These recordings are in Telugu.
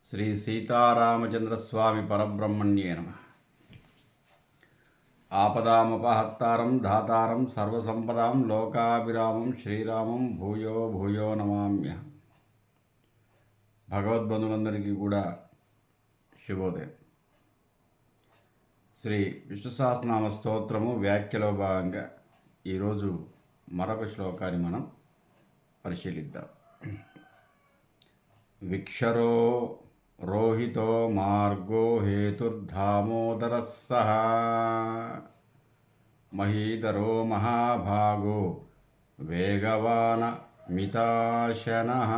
శ్రీ సీతారామచంద్రస్వామి పరబ్రహ్మణ్యే నమ. ఆపదామపహత్తారం ధాతారం సర్వసంపదాం లోకాభిరామం శ్రీరామం భూయో భూయో నమామ్య. భగవద్బంధువులందరికీ కూడా శుభోదయం. శ్రీ విష్ణు సహస్రనామ స్తోత్రము వ్యాఖ్యలో భాగంగా ఈరోజు మరొక శ్లోకాన్ని మనం పరిశీలిద్దాం. విక్షరో రోహితో మార్గో హేతుర్ధామోదరः సహ మహీధరో మహాభాగో వేగవాన మితాశనః.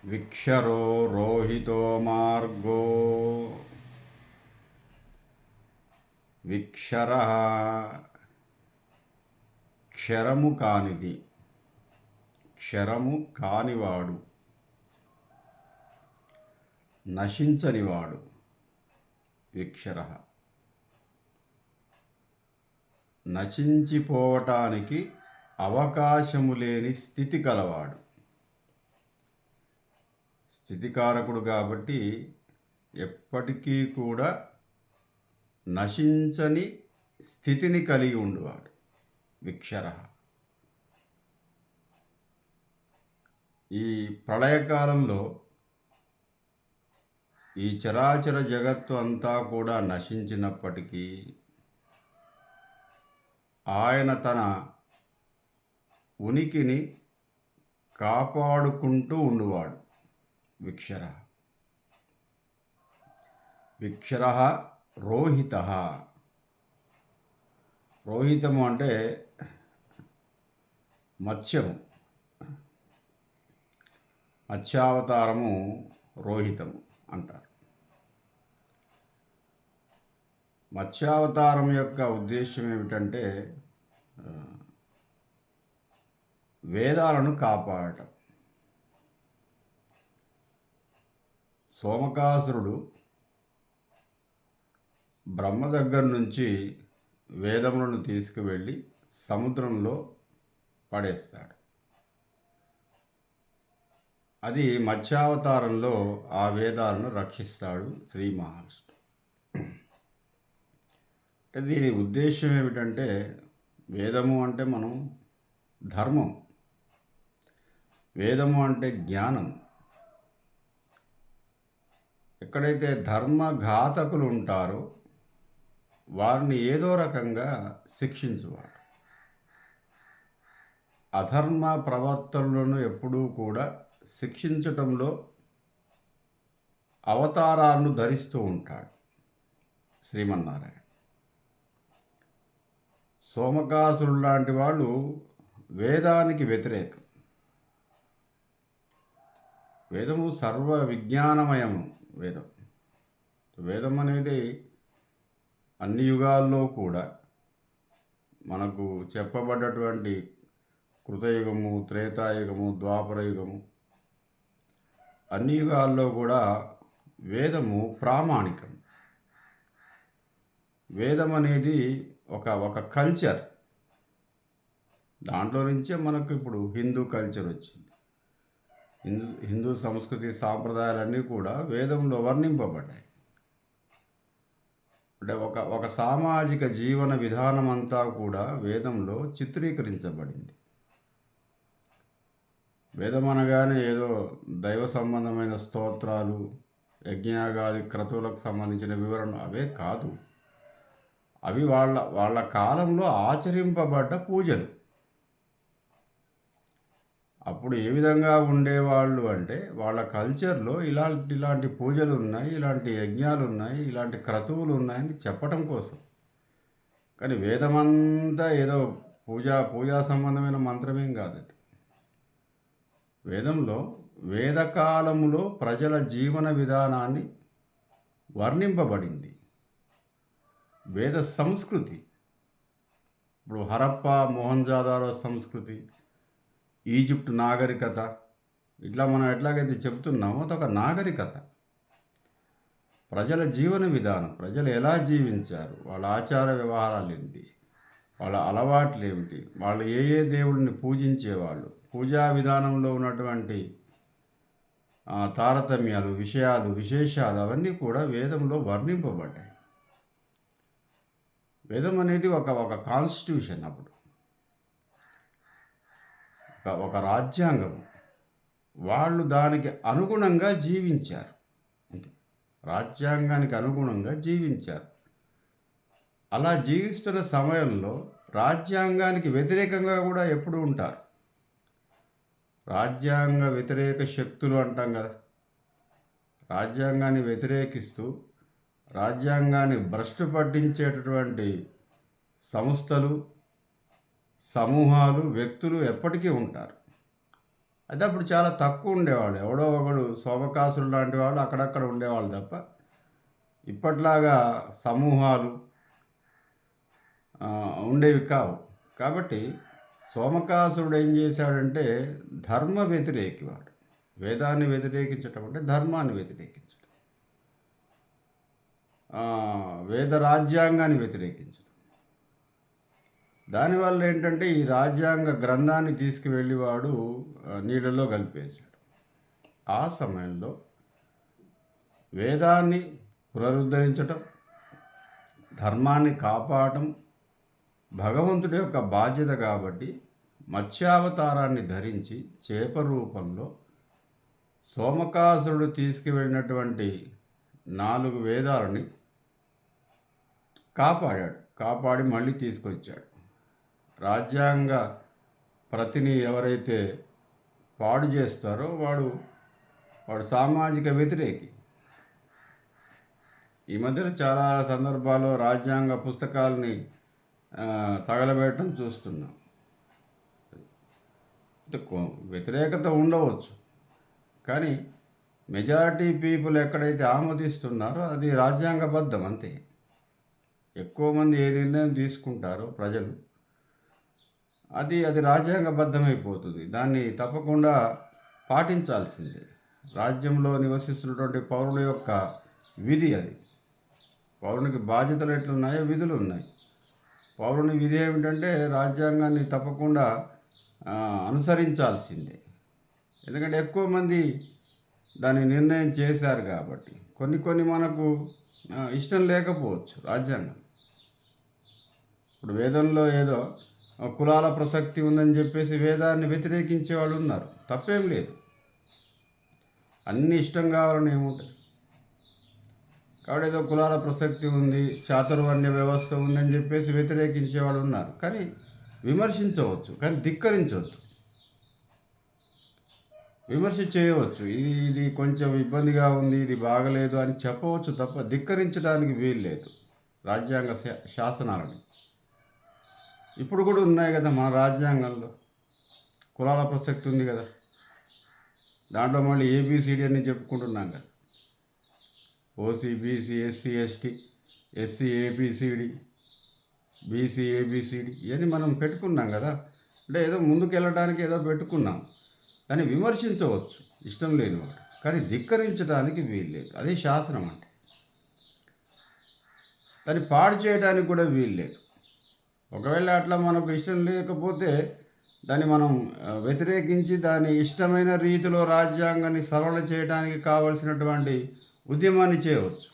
విక్షరో రోహితో మార్గో, విక్షరః క్షరము కానిది, క్షరము కానివాడు, నశించనివాడు. విక్షరః నశించిపోవటానికి అవకాశము లేని స్థితి కలవాడు. స్థితికారకుడు కాబట్టి ఎప్పటికీ కూడా నశించని స్థితిని కలిగి ఉండువాడు విక్షరః. ఈ ప్రళయకాలంలో ఈ చరాచర జగత్తు అంతా కూడా నశించినప్పటికీ ఆయన తన ఉనికిని కాపాడుకుంటూ ఉండువాడు విక్షరః. విక్షరః రోహితః. రోహితము అంటే మత్స్యము, మత్స్యావతారము రోహితము అంటారు. మత్స్యావతారం యొక్క ఉద్దేశం ఏమిటంటే వేదాలను కాపాడటం. సోమకాసురుడు బ్రహ్మ దగ్గర నుంచి వేదములను తీసుకువెళ్ళి సముద్రంలో పడేస్తాడు. అది మత్స్యావతారంలో ఆ వేదాలను రక్షిస్తాడు శ్రీ మహావిష్ణువు. దీని ఉద్దేశం ఏమిటంటే వేదము అంటే మనం ధర్మం, వేదము అంటే జ్ఞానం. ఎక్కడైతే ధర్మఘాతకులు ఉంటారో వారిని ఏదో రకంగా శిక్షించువాడు. అధర్మ ప్రవర్తనలను ఎప్పుడూ కూడా శిక్షించటంలో అవతారాలను ధరిస్తూ ఉంటాడు శ్రీమన్నారాయణ. సోమకాసురుడు లాంటి వాళ్ళు వేదానికి వ్యతిరేకం. వేదము సర్వ విజ్ఞానమయము. వేదం అనేది అన్ని యుగాల్లో కూడా మనకు చెప్పబడ్డటువంటి కృతయుగము, త్రేతాయుగము, ద్వాపరయుగము, అన్ని యుగాల్లో కూడా వేదము ప్రామాణికం. వేదం అనేది ఒక కల్చర్. దాంట్లో నుంచే మనకు ఇప్పుడు హిందూ కల్చర్ వచ్చింది. హిందూ సంస్కృతి సాంప్రదాయాలన్నీ కూడా వేదంలో వర్ణింపబడ్డాయి. అంటే ఒక సామాజిక జీవన విధానం అంతా కూడా వేదంలో చిత్రీకరించబడింది. వేదం అనగానే ఏదో దైవ సంబంధమైన స్తోత్రాలు, యజ్ఞయాగాది క్రతువులకు సంబంధించిన వివరణ అవే కాదు. అవి వాళ్ళ కాలంలో ఆచరింపబడ్డ పూజలు. అప్పుడు ఏ విధంగా ఉండేవాళ్ళు అంటే వాళ్ళ కల్చర్లో ఇలాంటి పూజలు ఉన్నాయి, ఇలాంటి యజ్ఞాలు ఉన్నాయి, ఇలాంటి క్రతువులు ఉన్నాయని చెప్పటం కోసం. కానీ వేదమంతా ఏదో పూజా సంబంధమైన మంత్రమేం కాదు. వేదంలో వేదకాలములో ప్రజల జీవన విధానాన్ని వర్ణింపబడింది. వేద సంస్కృతి. ఇప్పుడు హరప్ప, మొహంజోదారో సంస్కృతి, ఈజిప్ట్ నాగరికత, ఇట్లా మనం ఎట్లాగైతే చెప్తున్నామో అదొక నాగరికత. ప్రజల జీవన విధానం, ప్రజలు ఎలా జీవించారు, వాళ్ళ ఆచార వ్యవహారాలు ఏంటి, వాళ్ళ అలవాట్లు ఏమిటి, వాళ్ళు ఏ దేవుడిని పూజించేవాళ్ళు, పూజా విధానంలో ఉన్నటువంటి తారతమ్యాలు, విశేషాలు అవన్నీ కూడా వేదంలో వర్ణింపబడ్డాయి. వేదం అనేది ఒక కాన్స్టిట్యూషన్ అప్పుడు. ఒక రాజ్యాంగం. వాళ్ళు దానికి అనుగుణంగా జీవించారు. అంతే. రాజ్యాంగానికి అనుగుణంగా జీవించారు. అలా జీవిస్తున్న సమయంలో రాజ్యాంగానికి వ్యతిరేకంగా కూడా ఎప్పుడూ ఉంటారు. రాజ్యాంగ వ్యతిరేక శక్తులు అంటాం కదా! రాజ్యాంగాన్ని వ్యతిరేకిస్తూ రాజ్యాంగాన్ని భ్రష్టు పట్టించేటటువంటి సంస్థలు, సమూహాలు, వ్యక్తులు ఎప్పటికీ ఉంటారు. అయితే అప్పుడు చాలా తక్కువ ఉండేవాళ్ళు. ఎవడో ఒకడు సోమకాసులు లాంటి వాళ్ళు అక్కడక్కడ ఉండేవాళ్ళు తప్ప ఇప్పట్లాగా సమూహాలు ఉండేవి కావు. కాబట్టి సోమకాసుడు ఏం చేశాడంటే ధర్మ వ్యతిరేకి వాడు. వేదాన్ని వ్యతిరేకించటం అంటే ధర్మాన్ని వ్యతిరేకించడం, వేద రాజ్యాంగాన్ని వ్యతిరేకించడం. దానివల్ల ఏంటంటే ఈ రాజ్యాంగ గ్రంథాన్ని తీసుకువెళ్ళి వాడు నీళ్ళలో కలిపేశాడు. ఆ సమయంలో వేదాన్ని పునరుద్ధరించటం, ధర్మాన్ని కాపాడటం భగవంతుడి యొక్క బాధ్యత కాబట్టి మత్స్యావతారాన్ని ధరించి చేప రూపంలో సోమకాసురుడు తీసుకువెళ్ళినటువంటి 4 వేదాలని కాపాడి మళ్ళీ తీసుకొచ్చాడు. రాజ్యాంగ ప్రతిని ఎవరైతే పాడు చేస్తారో వాడు సామాజిక వ్యతిరేకి. ఈ మధ్యన చాలా సందర్భాల్లో రాజ్యాంగ పుస్తకాలని తగలబెట్టడం చూస్తున్నాం. వ్యతిరేకత ఉండవచ్చు, కానీ మెజారిటీ పీపుల్ ఎక్కడైతే ఆమోదిస్తున్నారో అది రాజ్యాంగబద్ధం అంతే. ఎక్కువ మంది ఏ నిర్ణయం తీసుకుంటారో ప్రజలు అది రాజ్యాంగబద్ధమైపోతుంది. దాన్ని తప్పకుండా పాటించాల్సిందే. రాజ్యంలో నివసిస్తున్నటువంటి పౌరుల యొక్క విధి అది. పౌరునికి బాధ్యతలు ఎట్లున్నాయో విధులు ఉన్నాయి. పౌరుని విధి ఏమిటంటే రాజ్యాంగాన్ని తప్పకుండా అనుసరించాల్సిందే. ఎందుకంటే ఎక్కువ మంది దాన్ని నిర్ణయం చేశారు కాబట్టి. కొన్ని మనకు ఇష్టం లేకపోవచ్చు రాజ్యాంగం. ఇప్పుడు వేదంలో ఏదో కులాల ప్రసక్తి ఉందని చెప్పేసి వేదాన్ని వ్యతిరేకించే వాళ్ళు ఉన్నారు. తప్పేం లేదు. అన్నీ ఇష్టం కావాలని ఏముంటుంది. కాబట్టి ఏదో కులాల ప్రసక్తి ఉంది, చాతుర్వర్ణ్య వ్యవస్థ ఉందని చెప్పేసి వ్యతిరేకించే వాళ్ళు ఉన్నారు. కానీ విమర్శించవచ్చు, కానీ ధిక్కరించవద్దు. విమర్శ చేయవచ్చు. ఇది కొంచెం ఇబ్బందిగా ఉంది, ఇది బాగలేదు అని చెప్పవచ్చు తప్ప ధిక్కరించడానికి వీలు లేదు రాజ్యాంగ శాసనాలని. ఇప్పుడు కూడా ఉన్నాయి కదా మన రాజ్యాంగంలో, కులాల ప్రసక్తి ఉంది కదా. దాంట్లో మళ్ళీ ఏబిసిడి అని చెప్పుకుంటున్నాం కదా. OC, BC, SC, ST, SC ABCD, BC ABCD ఇవన్నీ మనం పెట్టుకున్నాం కదా. అంటే ఏదో ముందుకు వెళ్ళడానికి ఏదో పెట్టుకున్నాం. దాన్ని విమర్శించవచ్చు ఇష్టం లేనివాడు, కానీ ధిక్కరించడానికి వీల్లేదు. అదే శాసనం అంటే. దాన్ని పాడు చేయడానికి కూడా వీల్లేదు. ఒకవేళ అట్లా మనకు ఇష్టం లేకపోతే దాన్ని మనం వ్యతిరేకించి దాని ఇష్టమైన రీతిలో రాజ్యాంగాన్ని సవరణ చేయడానికి కావలసినటువంటి ఉద్యమాన్ని చేయవచ్చు.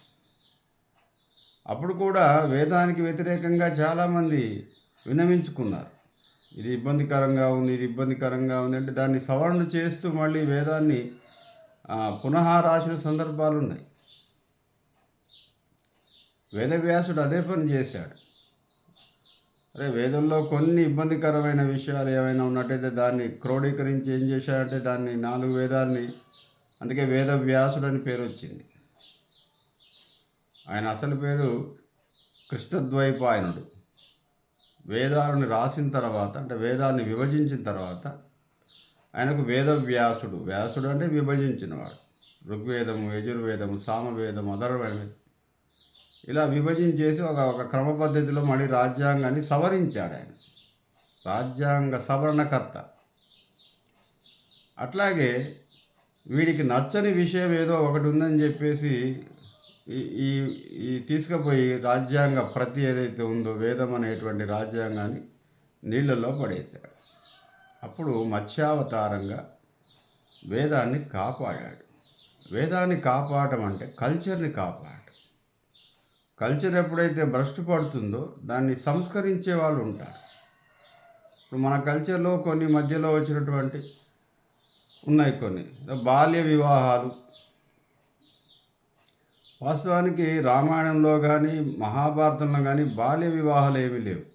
అప్పుడు కూడా వేదానికి వ్యతిరేకంగా చాలామంది విన్నవించుకున్నారు. ఇది ఇబ్బందికరంగా ఉంది అంటే దాన్ని సవరణ చేస్తూ మళ్ళీ వేదాన్ని పునః రాసిన సందర్భాలు ఉన్నాయి. వేదవ్యాసుడు అదే పని చేశాడు. వేదంలో కొన్ని ఇబ్బందికరమైన విషయాలు ఏమైనా ఉన్నట్టయితే దాన్ని క్రోడీకరించి ఏం చేశాడంటే దాన్ని 4 వేదాల్ని, అందుకే వేదవ్యాసుడు అని పేరు వచ్చింది. ఆయన అసలు పేరు కృష్ణద్వైపాయనుడు. వేదాలను రాసిన తర్వాత, అంటే వేదాన్ని విభజించిన తర్వాత ఆయనకు వేదవ్యాసుడు. వ్యాసుడు అంటే విభజించినవాడు. ఋగ్వేదము, యజుర్వేదము, సామవేదము, అథర్వవేదం ఇలా విభజించేసి ఒక క్రమ పద్ధతిలో మళ్ళీ రాజ్యాంగాన్ని సవరించాడు ఆయన. రాజ్యాంగ సవరణకర్త. అట్లాగే వీడికి నచ్చని విషయం ఏదో ఒకటి ఉందని చెప్పేసి ఈ తీసుకుపోయి రాజ్యాంగ ప్రతి ఏదైతే ఉందో వేదం అనేటువంటి రాజ్యాంగాన్ని నీళ్ళల్లో పడేశాడు. అప్పుడు మత్స్యావతారంగా వేదాన్ని కాపాడాడు. వేదాన్ని కాపాడటం అంటే కల్చర్ని కాపాడటం. కల్చర్ ఎప్పుడైతే భ్రష్టు పడుతుందో దాన్ని సంస్కరించే వాళ్ళు ఉంటారు. ఇప్పుడు మన కల్చర్లో కొన్ని మధ్యలో వచ్చినటువంటి ఉన్నాయి కొన్ని బాల్య వివాహాలు. వాస్తవానికి రామాయణంలో కానీ మహాభారతంలో కానీ బాల్య వివాహాలు ఏమీ లేవు.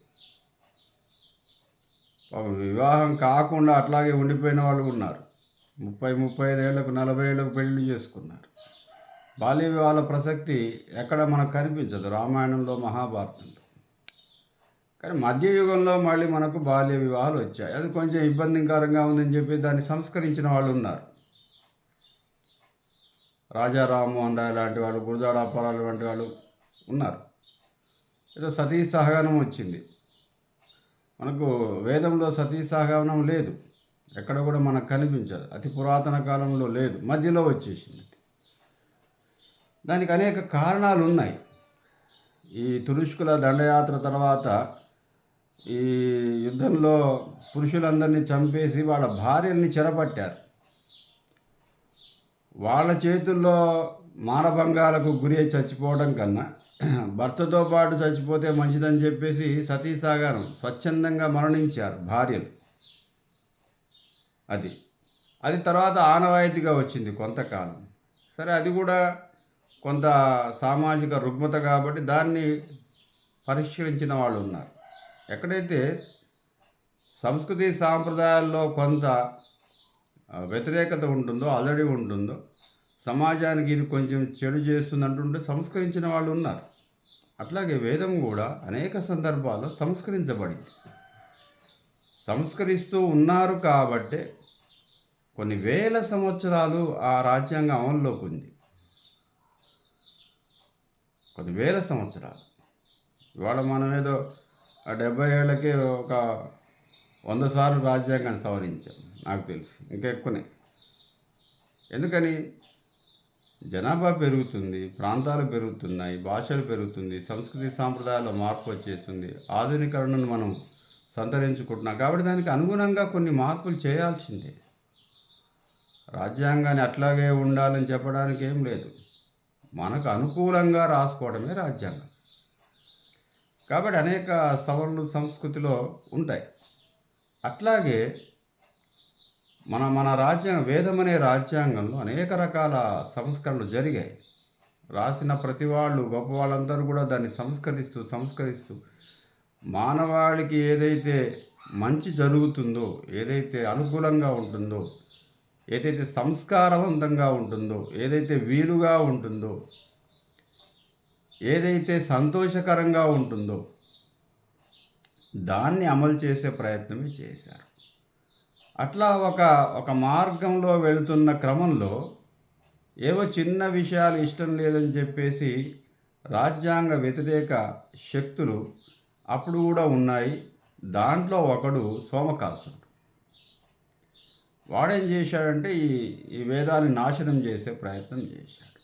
వివాహం కాకుండా అట్లాగే ఉండిపోయిన వాళ్ళు ఉన్నారు. 35 ఏళ్లకు 40 ఏళ్లకు పెళ్లి చేసుకున్నారు. బాల్య వివాహాల ప్రసక్తి ఎక్కడ మనకు కనిపించదు రామాయణంలో మహాభారతంలో. కానీ మధ్యయుగంలో మళ్ళీ మనకు బాల్య వివాహాలు వచ్చాయి. అది కొంచెం ఇబ్బందికరంగా ఉందని చెప్పి దాన్ని సంస్కరించిన వాళ్ళు ఉన్నారు. రాజా రామ్మోహన్ రాయ్ లాంటి వాళ్ళు, గురజాడ అప్పారావు వంటి వాళ్ళు ఉన్నారు. ఏదో సతీ సహగమనం వచ్చింది. మనకు వేదంలో సతీ సహగమనం లేదు, ఎక్కడ కూడా మనకు కనిపించదు. అతి పురాతన కాలంలో లేదు, మధ్యలో వచ్చేసింది. దానికి అనేక కారణాలు ఉన్నాయి. ఈ తురుష్కుల దండయాత్ర తర్వాత ఈ యుద్ధంలో పురుషులందరినీ చంపేసి వాళ్ళ భార్యల్ని చెరపట్టారు. వాళ్ళ చేతుల్లో మానభంగాలకు గురి అయి చచ్చిపోవడం కన్నా భర్తతో పాటు చచ్చిపోతే మంచిదని చెప్పేసి సతీసాగరం స్వచ్ఛందంగా మరణించారు భార్యలు. అది తర్వాత ఆనవాయితీగా వచ్చింది కొంతకాలం. సరే, అది కూడా కొంత సామాజిక రుగ్మత కాబట్టి దాన్ని పరిష్కరించిన వాళ్ళు ఉన్నారు. ఎక్కడైతే సంస్కృతి సాంప్రదాయాల్లో కొంత వ్యతిరేకత ఉంటుందో, అలడి ఉంటుందో, సమాజానికి ఇది కొంచెం చెడు చేస్తుందంటుంటే సంస్కరించిన వాళ్ళు ఉన్నారు. అట్లాగే వేదం కూడా అనేక సందర్భాల్లో సంస్కరించబడింది. సంస్కరిస్తూ ఉన్నారు కాబట్టే కొన్ని వేల సంవత్సరాలు ఆ రాజ్యాంగం అమల్లోకి ఉంది. కొన్ని వేల సంవత్సరాలు. ఇవాళ మనం ఏదో 70 ఏళ్ళకే ఒక 100 సార్లు రాజ్యాంగాన్ని సవరించాం నాకు తెలిసి, ఇంకా ఎక్కువనే. ఎందుకని? జనాభా పెరుగుతుంది, ప్రాంతాలు పెరుగుతున్నాయి, భాషలు పెరుగుతుంది, సంస్కృతి సాంప్రదాయాల్లో మార్పు వచ్చేస్తుంది, ఆధునీకరణను మనం సంతరించుకుంటున్నాం. కాబట్టి దానికి అనుగుణంగా కొన్ని మార్పులు చేయాల్సిందే. రాజ్యాంగాన్ని అట్లాగే ఉండాలని చెప్పడానికి ఏం లేదు. మనకు అనుకూలంగా రాసుకోవడమే రాజ్యాంగం. కాబట్టి అనేక సవరణలు సంస్కృతిలో ఉంటాయి. అట్లాగే మన రాజ్యాంగం, వేదం అనే రాజ్యాంగంలో అనేక రకాల సంస్కరణలు జరిగాయి. రాసిన ప్రతి వాళ్ళు, గొప్ప వాళ్ళందరూ కూడా దాన్ని సంస్కరిస్తూ మానవాళికి ఏదైతే మంచి జరుగుతుందో, ఏదైతే అనుకూలంగా ఉంటుందో, ఏదైతే సంస్కారవంతంగా ఉంటుందో, ఏదైతే వీలుగా ఉంటుందో, ఏదైతే సంతోషకరంగా ఉంటుందో దాన్ని అమలు చేసే ప్రయత్నమే చేశారు. అట్లా ఒక మార్గంలో వెళుతున్న క్రమంలో ఏవో చిన్న విషయాలు ఇష్టం లేదని చెప్పేసి రాజ్యాంగ వ్యతిరేక శక్తులు అప్పుడు కూడా ఉన్నాయి. దాంట్లో ఒకడు సోమకాసుడు. వాడేం చేశాడంటే ఈ వేదాన్ని నాశనం చేసే ప్రయత్నం చేశాడు.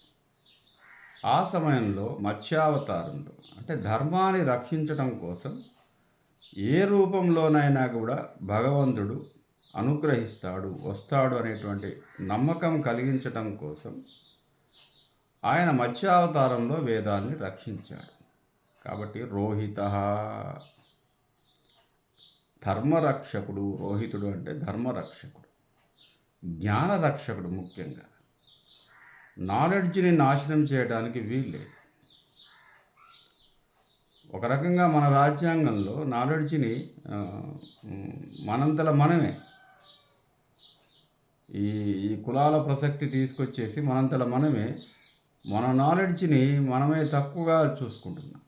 ఆ సమయంలో మత్స్యావతారంలో, అంటే ధర్మాన్ని రక్షించడం కోసం ఏ రూపంలోనైనా కూడా భగవంతుడు వస్తాడు అనేటువంటి నమ్మకం కలిగించటం కోసం ఆయన మత్స్యావతారంలో వేదాన్ని రక్షించాడు. కాబట్టి రోహితః, ధర్మరక్షకుడు. రోహితుడు అంటే ధర్మరక్షకుడు, జ్ఞానరక్షకుడు. ముఖ్యంగా నాలెడ్జ్ని నాశనం చేయడానికి వీల్లేదు. ఒక రకంగా మన రాజ్యాంగంలో నాలెడ్జ్ని మనంతల మనమే ఈ కులాల ప్రసక్తి తీసుకొచ్చేసి మనంతల మనమే మన నాలెడ్జ్ని మనమే తక్కువగా చూసుకుంటున్నాం.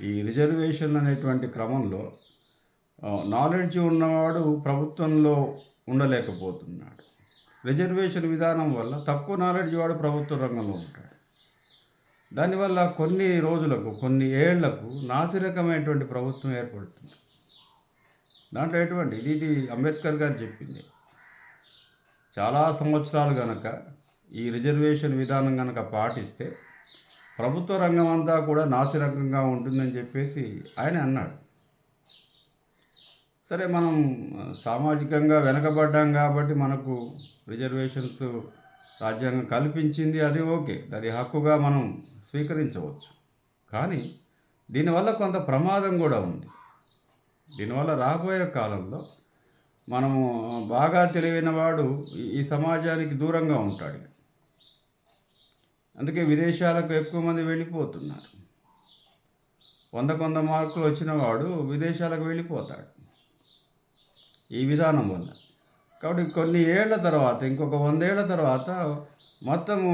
ఈ రిజర్వేషన్ అనేటువంటి క్రమంలో నాలెడ్జ్ ఉన్నవాడు ప్రభుత్వంలో ఉండలేకపోతున్నాడు. రిజర్వేషన్ విధానం వల్ల తక్కువ నాలెడ్జ్ వాడు ప్రభుత్వ రంగంలో ఉంటాడు. దానివల్ల కొన్ని రోజులకు, కొన్ని ఏళ్లకు నాసిరకమైనటువంటి ప్రభుత్వం ఏర్పడుతుంది. దాంట్లో ఎటువంటి ఇది అంబేద్కర్ గారు చెప్పింది. చాలా సంవత్సరాలు కనుక ఈ రిజర్వేషన్ విధానం కనుక పాటిస్తే ప్రభుత్వ రంగం అంతా కూడా నాసిరకంగా ఉంటుందని చెప్పేసి ఆయన అన్నాడు. సరే మనం సామాజికంగా వెనకబడ్డాం కాబట్టి మనకు రిజర్వేషన్స్ రాజ్యాంగం కల్పించింది, అది ఓకే. అది హక్కుగా మనం స్వీకరించవచ్చు. కానీ దీనివల్ల కొంత ప్రమాదం కూడా ఉంది. దీనివల్ల రాబోయే కాలంలో మనము బాగా తెలివైన వాడు ఈ సమాజానికి దూరంగా ఉంటాడు. అందుకే విదేశాలకు ఎక్కువ మంది వెళ్ళిపోతున్నారు. 100 మార్కులు వచ్చిన వాడు విదేశాలకు వెళ్ళిపోతాడు ఈ విధానం వల్ల. కాబట్టి కొన్ని ఏళ్ల తర్వాత, ఇంకొక 100 ఏళ్ల తర్వాత మొత్తము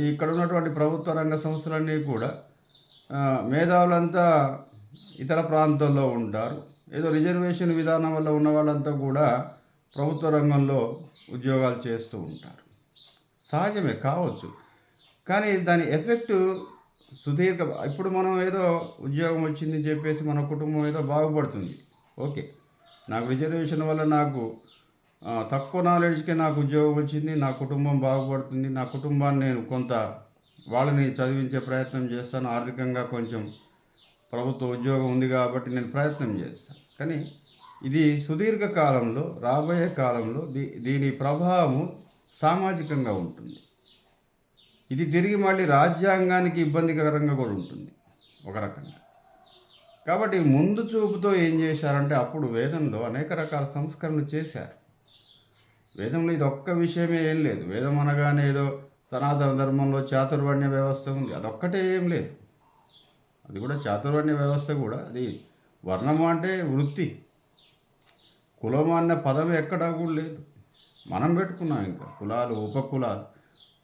ఇక్కడ ఉన్నటువంటి ప్రభుత్వ రంగ సంస్థలన్నీ కూడా మేధావులంతా ఇతర ప్రాంతాల్లో ఉంటారు. ఏదో రిజర్వేషన్ విధానం వల్ల ఉన్న వాళ్ళంతా కూడా ప్రభుత్వ రంగంలో ఉద్యోగాలు చేస్తూ ఉంటారు. సహజమే కావచ్చు, కానీ దాని ఎఫెక్టు ఇప్పుడు మనం ఏదో ఉద్యోగం వచ్చిందని చెప్పేసి మన కుటుంబం ఏదో బాగుపడుతుంది. ఓకే, నాకు రిజర్వేషన్ వల్ల నాకు తక్కువ నాలెడ్జ్కే నాకు ఉద్యోగం వచ్చింది, నా కుటుంబం బాగుపడుతుంది, నా కుటుంబాన్ని నేను కొంత వాళ్ళని చదివించే ప్రయత్నం చేస్తాను, ఆర్థికంగా కొంచెం ప్రభుత్వ ఉద్యోగం ఉంది కాబట్టి నేను ప్రయత్నం చేస్తాను. కానీ ఇది సుదీర్ఘ కాలంలో, రాబోయే కాలంలో దీని ప్రభావము సామాజికంగా ఉంటుంది. ఇది తిరిగి మళ్ళీ రాజ్యాంగానికి ఇబ్బందికరంగా కూడా ఉంటుంది ఒక రకంగా. కాబట్టి ముందు చూపుతో ఏం చేశారంటే, అప్పుడు వేదంలో అనేక రకాల సంస్కరణలు చేశారు. వేదంలో ఇది ఒక్క విషయమే ఏం లేదు. వేదం అనగానే ఏదో సనాతన ధర్మంలో చాతుర్వర్ణ్య వ్యవస్థ ఉంది, అదొక్కటే ఏం లేదు. అది కూడా చాతుర్వర్ణ్య వ్యవస్థ కూడా, అది వర్ణము అంటే వృత్తి, కులము అన్న పదం ఎక్కడా కూడా లేదు. మనం పెట్టుకున్నాం ఇంకా కులాలు, ఉపకులాలు,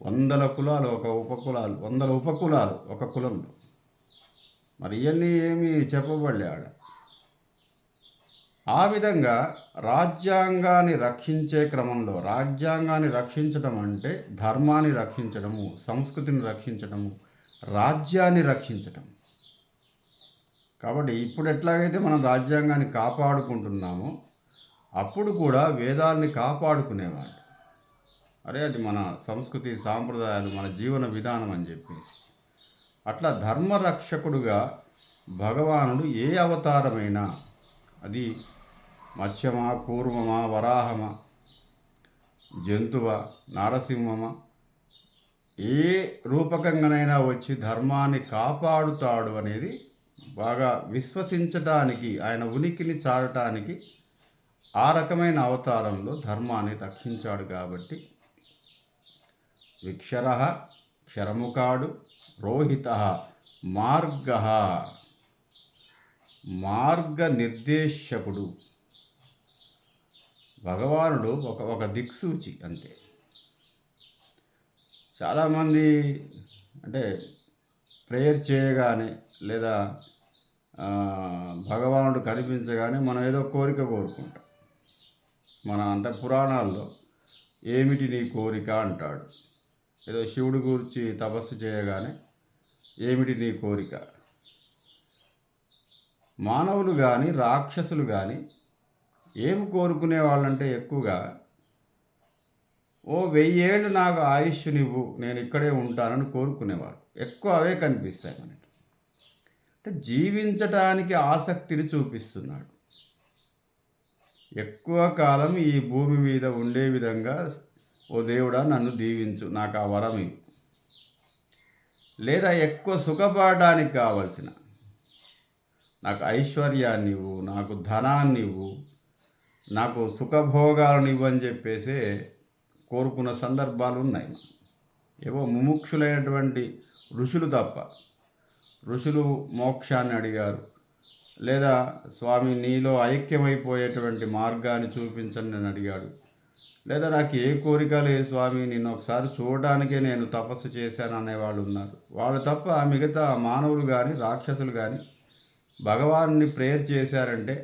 100 కులాలు ఒక ఉపకులాలు, 100 ఉపకులాలు ఒక కులంలో. మరి ఇవన్నీ ఏమీ చెప్పబడలే ఆడ. ఆ విధంగా రాజ్యాంగాన్ని రక్షించే క్రమంలో, రాజ్యాంగాన్ని రక్షించడం అంటే ధర్మాన్ని రక్షించడము, సంస్కృతిని రక్షించడము, రాజ్యాన్ని రక్షించడం. కాబట్టి ఇప్పుడు ఎట్లాగైతే మనం రాజ్యాంగాన్ని కాపాడుకుంటున్నామో అప్పుడు కూడా వేదాల్ని కాపాడుకునేవాడు. అరే అది మన సంస్కృతి సాంప్రదాయాలు, మన జీవన విధానం అని చెప్పేసి. అట్లా ధర్మరక్షకుడుగా భగవానుడు ఏ అవతారమైనా, అది మత్స్యమా, కూర్మమా, వరాహమా, జంతువా, నారసింహమా, ఏ రూపకంగానైనా వచ్చి ధర్మాన్ని కాపాడుతాడు అనేది బాగా విశ్వసించటానికి, ఆయన ఉనికిని చాటడానికి ఆ రకమైన అవతారంలో ధర్మాన్ని రక్షించాడు. కాబట్టి విక్షర క్షరముకాడు, రోహిత మార్గ మార్గ నిర్దేశకుడు. భగవానుడు ఒక దిక్సూచి అంతే. చాలామంది అంటే ప్రేయర్ చేయగానే లేదా భగవానుడు కనిపించగానే మనం ఏదో కోరిక కోరుకుంటాం. మన అంటే పురాణాల్లో ఏమిటి నీ కోరిక అంటాడు. ఏదో శివుడి గురించి తపస్సు చేయగానే ఏమిటి నీ కోరిక. మానవులు కానీ రాక్షసులు కానీ ఏమి కోరుకునే వాళ్ళంటే ఎక్కువగా 1000 ఏళ్ళు నాకు ఆయుష్ నివ్వు, నేను ఇక్కడే ఉంటానని కోరుకునేవాడు. ఎక్కువ అవే కనిపిస్తాయి మనకి. అంటే జీవించటానికి ఆసక్తిని చూపిస్తున్నాడు. ఎక్కువ కాలం ఈ భూమి మీద ఉండే విధంగా ఓ దేవుడా నన్ను దీవించు, నాకు ఆ వరం ఇవ్వు. లేదా ఎక్కువ సుఖపడడానికి కావలసిన, నాకు ఐశ్వర్యాన్ని ఇవ్వు, నాకు ధనాన్ని ఇవ్వు, నాకు సుఖభోగాలను ఇవ్వని చెప్పేసి కోరుకున్న సందర్భాలు ఉన్నాయి. ఏవో ముముక్షులైనటువంటి ఋషులు తప్ప. ఋషులు మోక్షాన్ని అడిగారు, లేదా స్వామి నీలో ఐక్యమైపోయేటువంటి మార్గాన్ని చూపించండి అని అడిగాడు. లేదా నాకు ఏ కోరిక లేదు స్వామి, నిన్ను ఒకసారి చూడడానికే నేను తపస్సు చేశాను అనేవాళ్ళు ఉన్నారు. వాళ్ళు తప్ప మిగతా మానవులు కానీ రాక్షసులు కానీ భగవాన్ని ప్రేయర్ చేశారంటే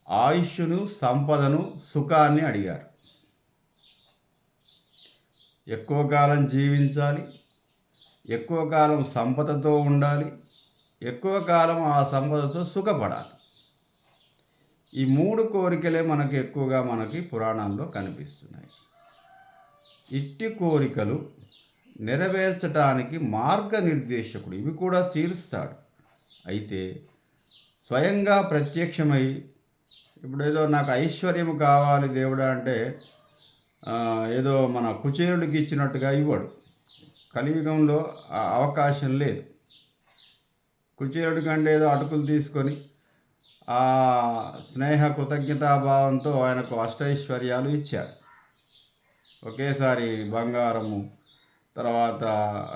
ఆయుష్ను, సంపదను, సుఖాన్ని అడిగారు. ఎక్కువ కాలం జీవించాలి, ఎక్కువ కాలం సంపదతో ఉండాలి, ఎక్కువ కాలం ఆ సంపదతో సుఖపడాలి. ఈ 3 కోరికలే మనకి ఎక్కువగా పురాణాల్లో కనిపిస్తున్నాయి. ఇట్టి కోరికలు నెరవేర్చడానికి మార్గనిర్దేశకుడు ఇవి కూడా తీరుస్తాడు. అయితే స్వయంగా ప్రత్యక్షమై ఇప్పుడేదో నాకు ఐశ్వర్యం కావాలి దేవుడా అంటే ఏదో మన కుచేరుడికి ఇచ్చినట్టుగా ఇవ్వడు. కలియుగంలో ఆ అవకాశం లేదు. కుచేరుడి కంటే ఏదో అటుకులు తీసుకొని ఆ స్నేహ కృతజ్ఞతాభావంతో ఆయనకు అష్టైశ్వర్యాలు ఇచ్చారు. ఒకేసారి బంగారము, తర్వాత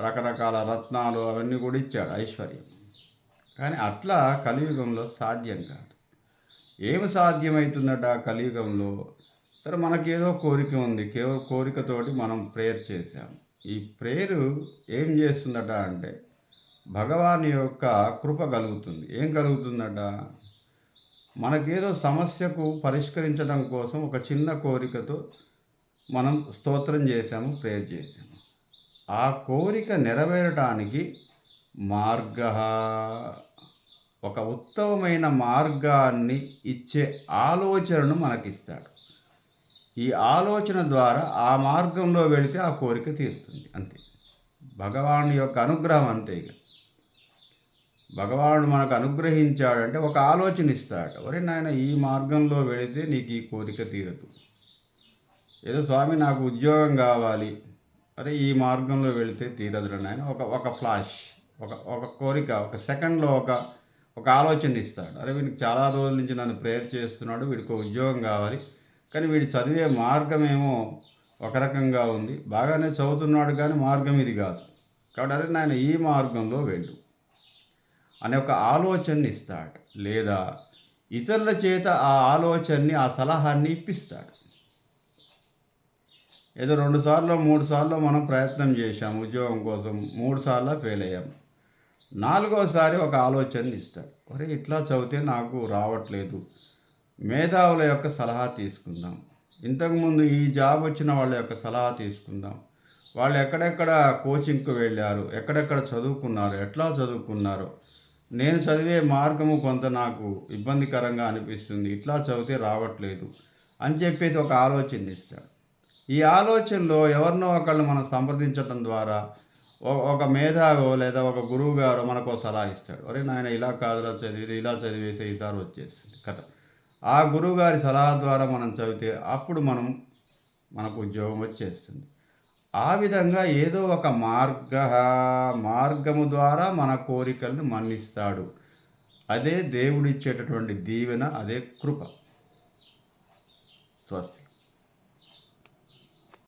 రకరకాల రత్నాలు అవన్నీ కూడా ఇచ్చాడు ఐశ్వర్యం. కానీ అట్లా కలియుగంలో సాధ్యం కాదు. ఏమి సాధ్యమవుతుందట కలియుగంలో? సరే, మనకేదో కోరిక ఉంది, కోరికతోటి మనం ప్రేయర్ చేశాము. ఈ ప్రేయరు ఏం చేస్తుందట అంటే భగవాన్ యొక్క కృప కలుగుతుంది. ఏం కలుగుతుందట? మనకేదో సమస్యకు పరిష్కరించడం కోసం ఒక చిన్న కోరికతో మనం స్తోత్రం చేశాము, ప్రేయర్ చేశాము. ఆ కోరిక నెరవేరటానికి మార్గ ఒక ఉత్తమమైన మార్గాన్ని ఇచ్చే ఆలోచనను మనకిస్తాడు. ఈ ఆలోచన ద్వారా ఆ మార్గంలో వెళితే ఆ కోరిక తీరుతుంది. అంతే. భగవాను యొక్క అనుగ్రహం అంతే. ఇక భగవానుడు మనకు అనుగ్రహించాడంటే ఒక ఆలోచన ఇస్తాడు. ఒరే నాయన, ఈ మార్గంలో వెళితే నీకు ఈ కోరిక తీరదు. ఏదో స్వామి నాకు ఉద్యోగం కావాలి, అరే ఈ మార్గంలో వెళితే తీరదురా నాయన. ఒక ఫ్లాష్, ఒక కోరిక, ఒక సెకండ్లో ఒక ఆలోచన ఇస్తాడు. అరే వీడికి చాలా రోజుల నుంచి నన్ను ప్రేయర్ చేస్తున్నాడు, వీడికి ఉద్యోగం కావాలి, కానీ వీడి చదివే మార్గమేమో ఒక రకంగా ఉంది, బాగానే చదువుతున్నాడు కానీ మార్గం ఇది కాదు. కాబట్టి అరే నాయన ఈ మార్గంలో వెళ్ళు అనే ఒక ఆలోచనని ఇస్తాడు. లేదా ఇతరుల చేత ఆ ఆలోచనని, ఆ సలహాన్ని ఇప్పిస్తాడు. ఏదో 2 సార్లు 3 సార్లు మనం ప్రయత్నం చేశాము ఉద్యోగం కోసం, 3 సార్లు ఫెయిల్ అయ్యాము. 4వసారి ఒక ఆలోచనని ఇస్తాడు. ఒరే ఇట్లా చదివితే నాకు రావట్లేదు, మేధావుల యొక్క సలహా తీసుకుందాం, ఇంతకుముందు ఈ జాబ్ వచ్చిన వాళ్ళ యొక్క సలహా తీసుకుందాం, వాళ్ళు ఎక్కడెక్కడ కోచింగ్కి వెళ్ళారు, ఎక్కడెక్కడ చదువుకున్నారు, ఎట్లా చదువుకున్నారు, నేను చదివే మార్గము కొంత నాకు ఇబ్బందికరంగా అనిపిస్తుంది, ఇట్లా చదివితే రావట్లేదు అని చెప్పేసి ఒక ఆలోచన ఇస్తాడు. ఈ ఆలోచనలో ఎవరినో ఒకళ్ళు మనం సంప్రదించడం ద్వారా ఒక మేధావో లేదా ఒక గురువు గారు మనకు సలహా ఇస్తాడు. ఒరే నాయన ఇలా కాదురా చదివి, ఇలా చదివేసే ఈసారి వచ్చేస్తుంది కథ. ఆ గురువు గారి సలహా ద్వారా మనం చదివితే అప్పుడు మనకు ఉద్యోగం వచ్చేస్తుంది. ఆ విధంగా ఏదో ఒక మార్గము ద్వారా మన కోరికలను మన్నిస్తాడు. అదే దేవుడిచ్చేటటువంటి దీవెన, అదే కృప. స్వస్తి.